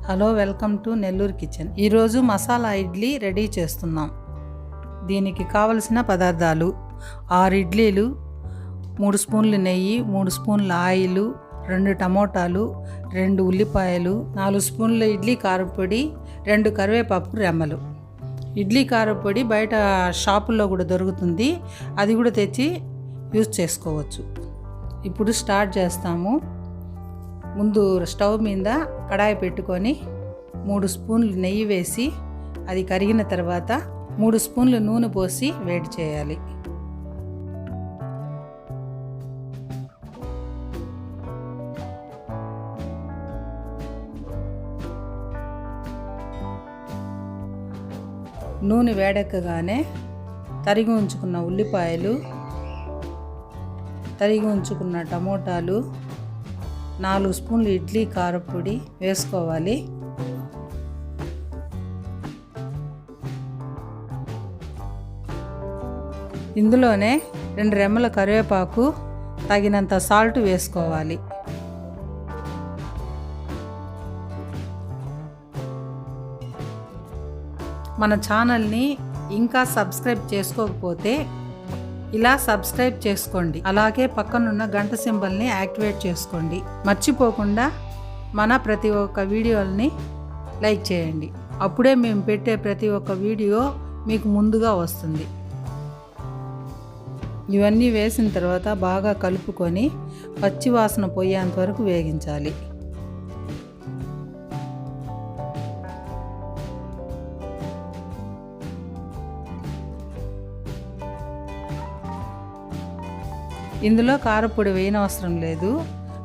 Hello, welcome to Nellore kitchen. ఈరోజు masala idli ready చేస్తున్నాం. దీనికి కావలసిన పదార్థాలు: 6 ఇడ్లీలు, 3 స్పూన్లు నెయ్యి, 3 స్పూన్ల ఆయిల్, 2 టమోటాలు, 2 ఉల్లిపాయలు, 4 స్పూన్ల ఇడ్లీ కారపొడి, 2 కరివేపాకు రెమ్మలు. ఇడ్లీ కారపొడి బయట షాపుల్లో కూడా దొరుకుతుంది, అది కూడా తెచ్చి యూజ్ చేసుకోవచ్చు. ఇప్పుడు స్టార్ట్ చేస్తాము. ముందు స్టవ్ మీద కడాయి పెట్టుకొని 3 స్పూన్లు నెయ్యి వేసి అది కరిగిన తర్వాత 3 స్పూన్లు నూనె పోసి వేడి చేయాలి. నూనె వేడెక్కగానే తరిగి ఉంచుకున్న ఉల్లిపాయలు, తరిగి ఉంచుకున్న టమోటాలు, 4 స్పూన్లు ఇడ్లీ కారపొడి వేసుకోవాలి. ఇందులోనే 2 రెమ్మల కరివేపాకు, తగినంత సాల్ట్ వేసుకోవాలి. మన ఛానల్ని ఇంకా సబ్స్క్రైబ్ చేసుకోకపోతే ఇలా సబ్స్క్రైబ్ చేసుకోండి. అలాగే పక్కనున్న గంట సింబల్ని యాక్టివేట్ చేసుకోండి. మర్చిపోకుండా మన ప్రతి ఒక్క వీడియోని లైక్ చేయండి. అప్పుడే మేము పెట్టే ప్రతి ఒక్క వీడియో మీకు ముందుగా వస్తుంది. ఇవన్నీ వేసిన తర్వాత బాగా కలుపుకొని పచ్చి వాసన పోయేంత వరకు వేగించాలి. ఇందులో కారపొడి వేయనవసరం లేదు,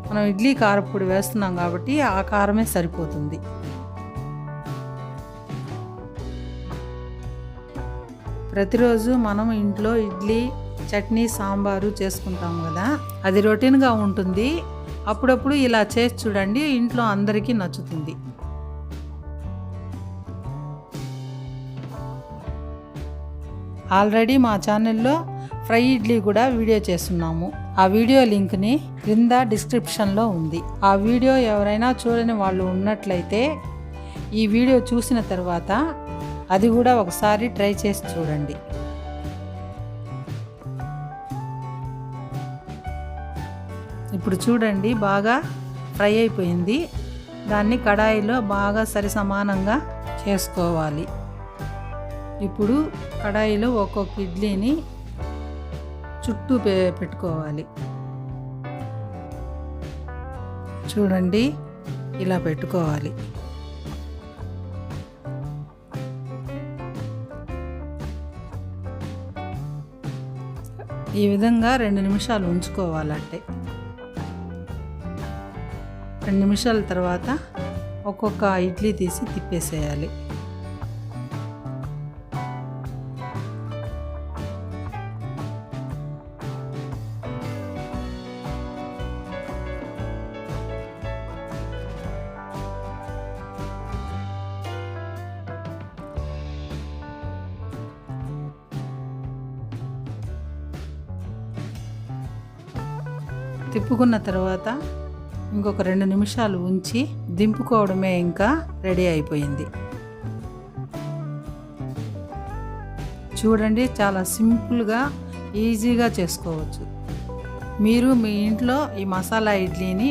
మనం ఇడ్లీ కారపొడి వేస్తున్నాం కాబట్టి ఆ కారమే సరిపోతుంది. ప్రతిరోజు మనం ఇంట్లో ఇడ్లీ, చట్నీ, సాంబారు చేసుకుంటాం కదా, అది రొటీన్గా ఉంటుంది. అప్పుడప్పుడు ఇలా చేసి చూడండి, ఇంట్లో అందరికీ నచ్చుతుంది. ఆల్రెడీ మా ఛానల్లో ఫ్రై ఇడ్లీ కూడా వీడియో చేస్తున్నాము. ఆ వీడియో లింక్ని క్రింద డిస్క్రిప్షన్లో ఉంది. ఆ వీడియో ఎవరైనా చూడని వాళ్ళు ఉన్నట్లయితే ఈ వీడియో చూసిన తర్వాత అది కూడా ఒకసారి ట్రై చేసి చూడండి. ఇప్పుడు చూడండి, బాగా ఫ్రై అయిపోయింది. దాన్ని కడాయిలో బాగా సరిసమానంగా చేసుకోవాలి. ఇప్పుడు కడాయిలో ఒక్కొక్క ఇడ్లీని చుట్టూ పెట్టుకోవాలి. చూడండి, ఇలా పెట్టుకోవాలి. ఈ విధంగా 2 నిమిషాలు ఉంచుకోవాలంటే 2 నిమిషాల తర్వాత ఒక్కొక్క ఇడ్లీ తీసి తిప్పేసేయాలి. తిప్పుకున్న తర్వాత ఇంకొక 2 నిమిషాలు ఉంచి దింపుకోవడమే, ఇంకా రెడీ అయిపోయింది. చూడండి, చాలా సింపుల్గా ఈజీగా చేసుకోవచ్చు. మీరు మీ ఇంట్లో ఈ మసాలా ఇడ్లీని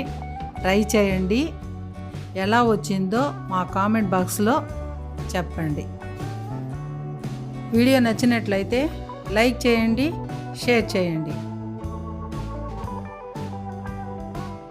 ట్రై చేయండి. ఎలా వచ్చిందో మా కామెంట్ బాక్స్లో చెప్పండి. వీడియో నచ్చినట్లయితే లైక్ చేయండి, షేర్ చేయండి.